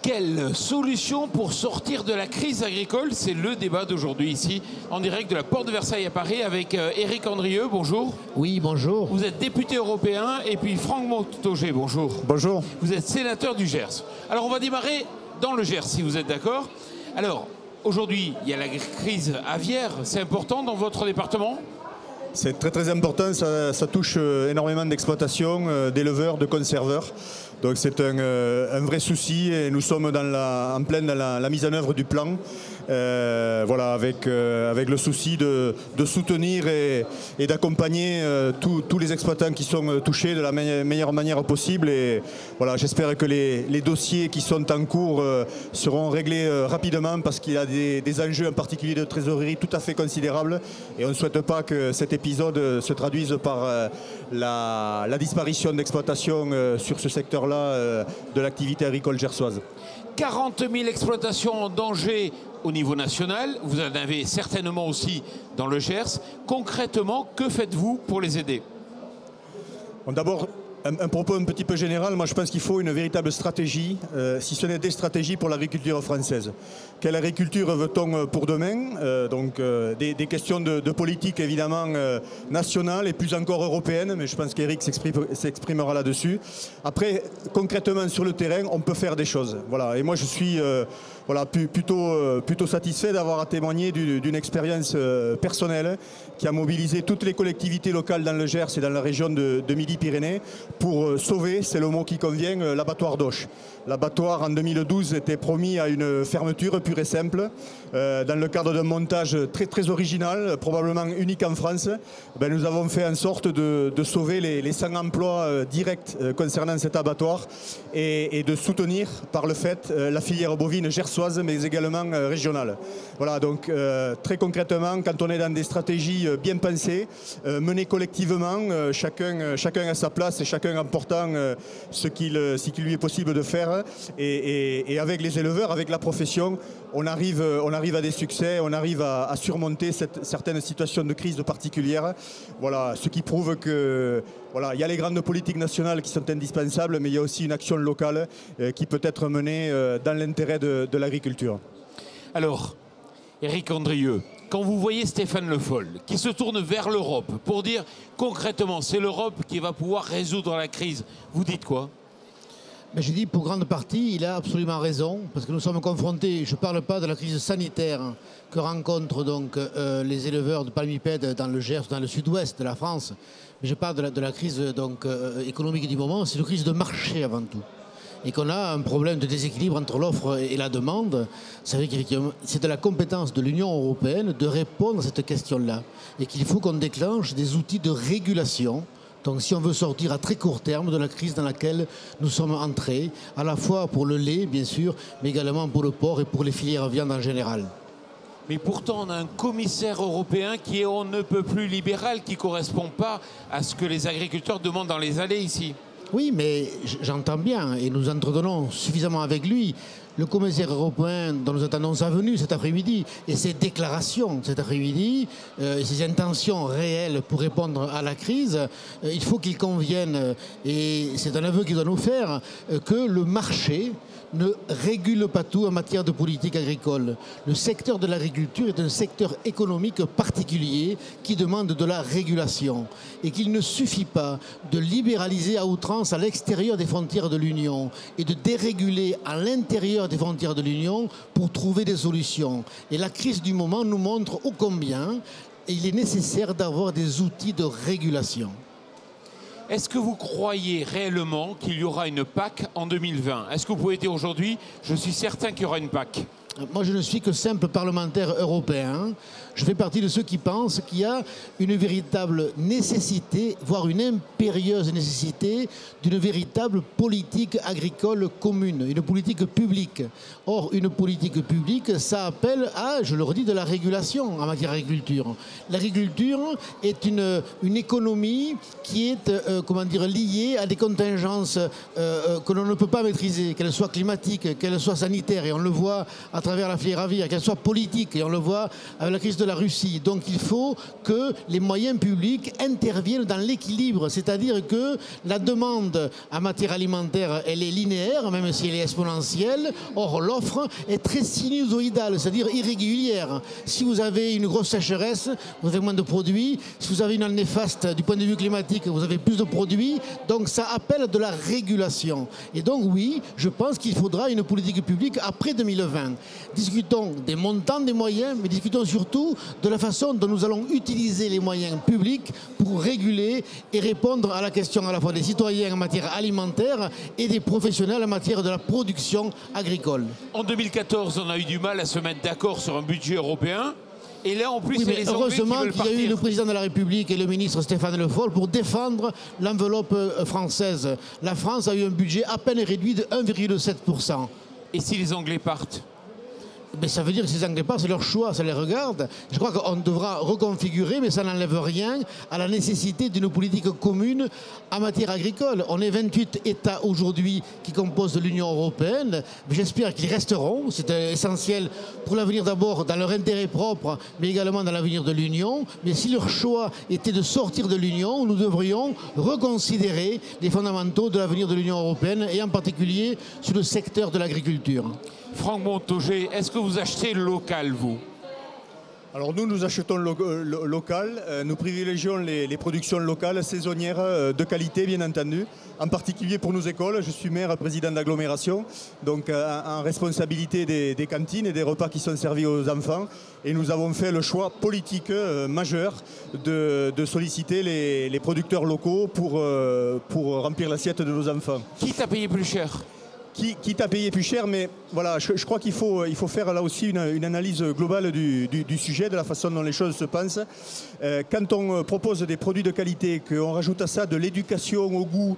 Quelle solution pour sortir de la crise agricole? C'est le débat d'aujourd'hui ici, en direct de la Porte de Versailles à Paris avec Éric Andrieux, bonjour. Oui, bonjour. Vous êtes député européen et puis Franck Montaugé, bonjour. Bonjour. Vous êtes sénateur du Gers. Alors on va démarrer dans le Gers si vous êtes d'accord. Alors aujourd'hui, il y a la crise aviaire, c'est important dans votre département? C'est très très important, ça touche énormément d'exploitations, d'éleveurs, de conserveurs. Donc c'est un vrai souci et nous sommes en pleine dans la mise en œuvre du plan. Voilà, avec le souci de soutenir et d'accompagner tous les exploitants qui sont touchés de la meilleure manière possible. Et voilà, j'espère que les dossiers qui sont en cours seront réglés rapidement parce qu'il y a des enjeux en particulier de trésorerie tout à fait considérables. Et on ne souhaite pas que cet épisode se traduise par la disparition d'exploitations sur ce secteur-là de l'activité agricole gersoise. 40 000 exploitations en danger au niveau national, vous en avez certainement aussi dans le Gers. Concrètement, que faites-vous pour les aider? Bon, d'abord, un propos un petit peu général, moi je pense qu'il faut une véritable stratégie, si ce n'est des stratégies pour l'agriculture française. Quelle agriculture veut-on pour demain? Des questions de politique évidemment nationale et plus encore européenne, mais je pense qu'Éric s'exprimera là-dessus. Après, concrètement sur le terrain, on peut faire des choses. Voilà. Et moi je suis plutôt satisfait d'avoir à témoigner d'une expérience personnelle qui a mobilisé toutes les collectivités locales dans le Gers et dans la région de Midi-Pyrénées pour sauver, c'est le mot qui convient, l'abattoir d'Auch. L'abattoir en 2012 était promis à une fermeture pure et simple dans le cadre d'un montage très très original, probablement unique en France. Nous avons fait en sorte de sauver les 100 emplois directs concernant cet abattoir et de soutenir par le fait la filière bovine gersoise mais également régionale. Voilà, donc très concrètement, quand on est dans des stratégies bien pensées, menées collectivement, chacun à sa place et chacun en portant ce qu'il lui est possible de faire. Et avec les éleveurs, avec la profession, on arrive à des succès, on arrive à surmonter certaines situations de crise particulières. Voilà, ce qui prouve que il y a les grandes politiques nationales qui sont indispensables, mais il y a aussi une action locale qui peut être menée dans l'intérêt de l'agriculture. Alors, Éric Andrieux, quand vous voyez Stéphane Le Foll qui se tourne vers l'Europe pour dire concrètement c'est l'Europe qui va pouvoir résoudre la crise, vous dites quoi? Je dis pour grande partie, il a absolument raison, parce que nous sommes confrontés, je ne parle pas de la crise sanitaire que rencontrent donc les éleveurs de palmipèdes dans le Gers, dans le sud-ouest de la France, mais je parle de la crise économique du moment, c'est une crise de marché avant tout. Et qu'on a un problème de déséquilibre entre l'offre et la demande. Ça veut dire qu'effectivement, c'est de la compétence de l'Union européenne de répondre à cette question-là. Et qu'il faut qu'on déclenche des outils de régulation. Donc si on veut sortir à très court terme de la crise dans laquelle nous sommes entrés, à la fois pour le lait, bien sûr, mais également pour le porc et pour les filières viande en général. Mais pourtant, on a un commissaire européen qui est on ne peut plus libéral, qui ne correspond pas à ce que les agriculteurs demandent dans les allées ici. Oui, mais j'entends bien, et nous entretenons suffisamment avec lui. Le commissaire européen dont nous attendons sa venue cet après-midi et ses déclarations cet après-midi, ses intentions réelles pour répondre à la crise, il faut qu'il convienne, et c'est un aveu qu'il doit nous faire, que le marché ne régule pas tout en matière de politique agricole. Le secteur de l'agriculture est un secteur économique particulier qui demande de la régulation et qu'il ne suffit pas de libéraliser à outrance à l'extérieur des frontières de l'Union et de déréguler à l'intérieur des frontières de l'Union pour trouver des solutions. Et la crise du moment nous montre ô combien il est nécessaire d'avoir des outils de régulation. Est-ce que vous croyez réellement qu'il y aura une PAC en 2020? Est-ce que vous pouvez dire aujourd'hui, je suis certain qu'il y aura une PAC? Moi, je ne suis que simple parlementaire européen. Je fais partie de ceux qui pensent qu'il y a une véritable nécessité, voire une impérieuse nécessité, d'une véritable politique agricole commune, une politique publique. Or, une politique publique, ça appelle à, je le redis, de la régulation en matière d'agriculture. L'agriculture est une économie qui est liée à des contingences que l'on ne peut pas maîtriser, qu'elles soient climatiques, qu'elles soient sanitaires. Et on le voit à travers la filière aviaire, qu'elle soit politique, et on le voit avec la crise de la Russie. Donc il faut que les moyens publics interviennent dans l'équilibre, c'est-à-dire que la demande en matière alimentaire, elle est linéaire, même si elle est exponentielle. Or, l'offre est très sinusoïdale, c'est-à-dire irrégulière. Si vous avez une grosse sécheresse, vous avez moins de produits. Si vous avez une année néfaste du point de vue climatique, vous avez plus de produits. Donc ça appelle de la régulation. Et donc oui, je pense qu'il faudra une politique publique après 2020. Discutons des montants des moyens, mais discutons surtout de la façon dont nous allons utiliser les moyens publics pour réguler et répondre à la question à la fois des citoyens en matière alimentaire et des professionnels en matière de la production agricole. En 2014, on a eu du mal à se mettre d'accord sur un budget européen. Et là, en plus, oui, c'est les Anglais qui veulent partir. Heureusement qu'il y a eu le président de la République et le ministre Stéphane Le Foll pour défendre l'enveloppe française. La France a eu un budget à peine réduit de 1,7%. Et si les Anglais partent? Mais ça veut dire que ces Anglais partent, c'est leur choix, ça les regarde. Je crois qu'on devra reconfigurer, mais ça n'enlève rien à la nécessité d'une politique commune en matière agricole. On est 28 États aujourd'hui qui composent l'Union européenne. J'espère qu'ils resteront. C'est essentiel pour l'avenir d'abord dans leur intérêt propre, mais également dans l'avenir de l'Union. Mais si leur choix était de sortir de l'Union, nous devrions reconsidérer les fondamentaux de l'avenir de l'Union européenne et en particulier sur le secteur de l'agriculture. Franck Montaugé, est-ce que vous achetez local, vous? Alors nous achetons local, nous privilégions les productions locales, saisonnières, de qualité bien entendu, en particulier pour nos écoles. Je suis maire, président d'agglomération, donc en responsabilité des cantines et des repas qui sont servis aux enfants. Et nous avons fait le choix politique majeur de solliciter les producteurs locaux pour remplir l'assiette de nos enfants. Qui t'a payé plus cher? Qui t'a payé plus cher, mais voilà, je crois qu'il faut faire là aussi une analyse globale du sujet, de la façon dont les choses se passent. Quand on propose des produits de qualité, qu'on rajoute à ça de l'éducation au goût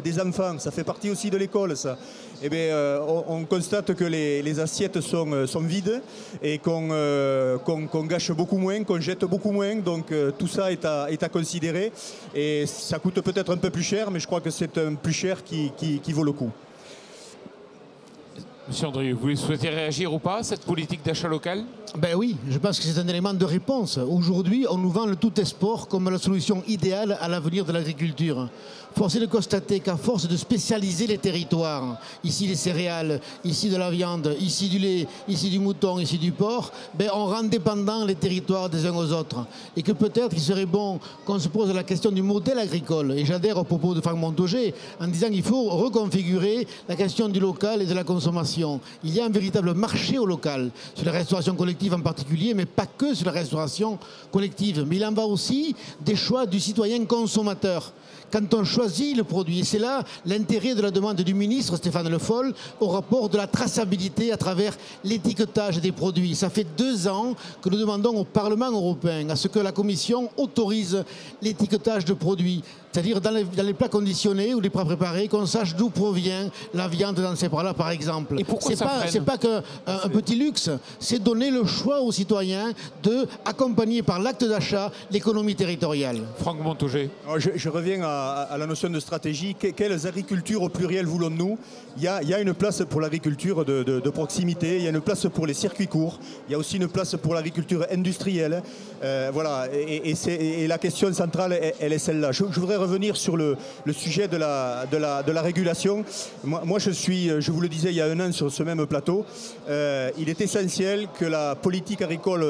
des enfants, ça fait partie aussi de l'école, ça. Eh bien, on constate que les assiettes sont vides et qu'on gâche beaucoup moins, qu'on jette beaucoup moins. Donc tout ça est à considérer. Et ça coûte peut-être un peu plus cher, mais je crois que c'est un plus cher qui vaut le coup. Monsieur Andrieux, vous souhaitez réagir ou pas à cette politique d'achat local? Ben oui, je pense que c'est un élément de réponse. Aujourd'hui, on nous vend le tout export comme la solution idéale à l'avenir de l'agriculture. Force est de constater qu'à force de spécialiser les territoires, ici les céréales, ici de la viande, ici du lait, ici du mouton, ici du porc, ben on rend dépendants les territoires des uns aux autres. Et que peut-être il serait bon qu'on se pose la question du modèle agricole. Et j'adhère au propos de Franck Montaugé en disant qu'il faut reconfigurer la question du local et de la consommation. Il y a un véritable marché au local, sur la restauration collective en particulier, mais pas que sur la restauration collective. Mais il en va aussi des choix du citoyen consommateur. Quand on choisit le produit, et c'est là l'intérêt de la demande du ministre Stéphane Le Foll au rapport de la traçabilité à travers l'étiquetage des produits. Ça fait 2 ans que nous demandons au Parlement européen à ce que la Commission autorise l'étiquetage de produits. C'est-à-dire dans les plats conditionnés ou les plats préparés, qu'on sache d'où provient la viande dans ces plats-là, par exemple. Et pourquoi ça freine ? C'est pas qu'un petit luxe, c'est donner le choix aux citoyens de accompagner par l'acte d'achat l'économie territoriale. Franck Montaugé. Je reviens à la notion de stratégie. Quelles agricultures au pluriel voulons-nous ? Il y a une place pour l'agriculture de proximité, il y a une place pour les circuits courts, il y a aussi une place pour l'agriculture industrielle. Voilà, et la question centrale, elle est celle-là. Je voudrais revenir sur le sujet de la régulation. Moi, je vous le disais il y a 1 an sur ce même plateau, il est essentiel que la politique agricole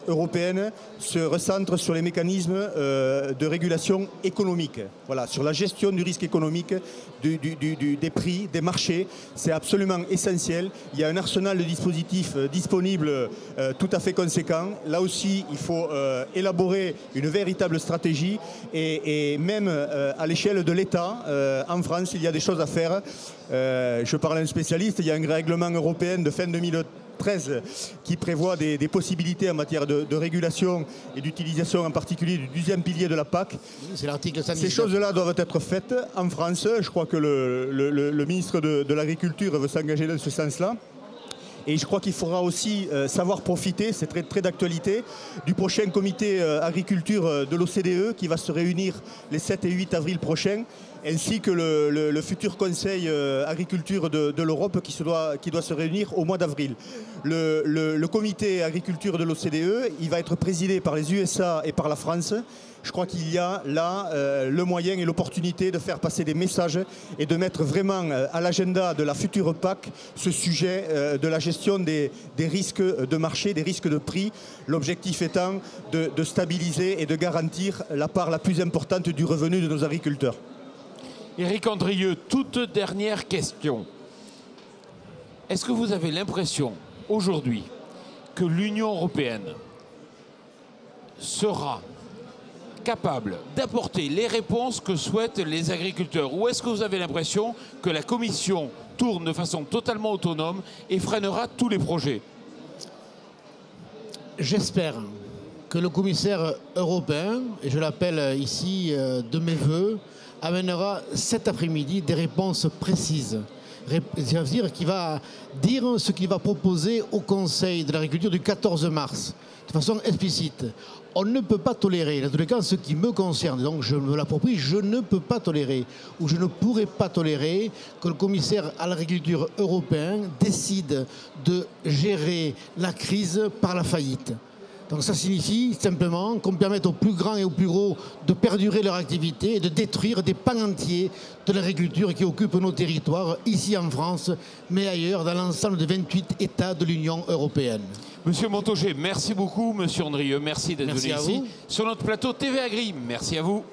européenne se recentre sur les mécanismes de régulation économique. Voilà, sur la gestion du risque économique, des prix, des marchés. C'est absolument essentiel. Il y a un arsenal de dispositifs disponibles tout à fait conséquent. Là aussi, il faut élaborer une véritable stratégie et même à l'échelle de l'État, en France, il y a des choses à faire. Je parle à un spécialiste, il y a un règlement européen de fin 2013 qui prévoit des possibilités en matière de régulation et d'utilisation en particulier du 2e pilier de la PAC. C'est l'article 119. Ces choses-là doivent être faites en France. Je crois que le ministre de l'Agriculture veut s'engager dans ce sens-là. Et je crois qu'il faudra aussi savoir profiter, c'est très d'actualité, du prochain comité agriculture de l'OCDE qui va se réunir les 7 et 8 avril prochains, ainsi que le futur Conseil agriculture de l'Europe qui doit se réunir au mois d'avril. Le comité agriculture de l'OCDE, il va être présidé par les USA et par la France. Je crois qu'il y a là le moyen et l'opportunité de faire passer des messages et de mettre vraiment à l'agenda de la future PAC ce sujet de la gestion des risques de marché, des risques de prix. L'objectif étant de stabiliser et de garantir la part la plus importante du revenu de nos agriculteurs. Éric Andrieux, toute dernière question. Est-ce que vous avez l'impression aujourd'hui que l'Union européenne sera capable d'apporter les réponses que souhaitent les agriculteurs? Ou est-ce que vous avez l'impression que la Commission tourne de façon totalement autonome et freinera tous les projets? J'espère que le commissaire européen, et je l'appelle ici de mes voeux, amènera cet après-midi des réponses précises. Ça veut dire qu'il va dire ce qu'il va proposer au Conseil de l'agriculture du 14 mars, de façon explicite. On ne peut pas tolérer, en tous les cas, ce qui me concerne, donc je me l'approprie, je ne peux pas tolérer, ou je ne pourrais pas tolérer que le commissaire à l'agriculture européen décide de gérer la crise par la faillite. Donc ça signifie simplement qu'on permette aux plus grands et aux plus gros de perdurer leur activité et de détruire des pans entiers de l'agriculture qui occupent nos territoires, ici en France, mais ailleurs, dans l'ensemble des 28 États de l'Union européenne. Monsieur Montaugé, merci beaucoup. Monsieur Andrieux, merci d'être venu ici vous. sur notre plateau TV Agri. Merci à vous.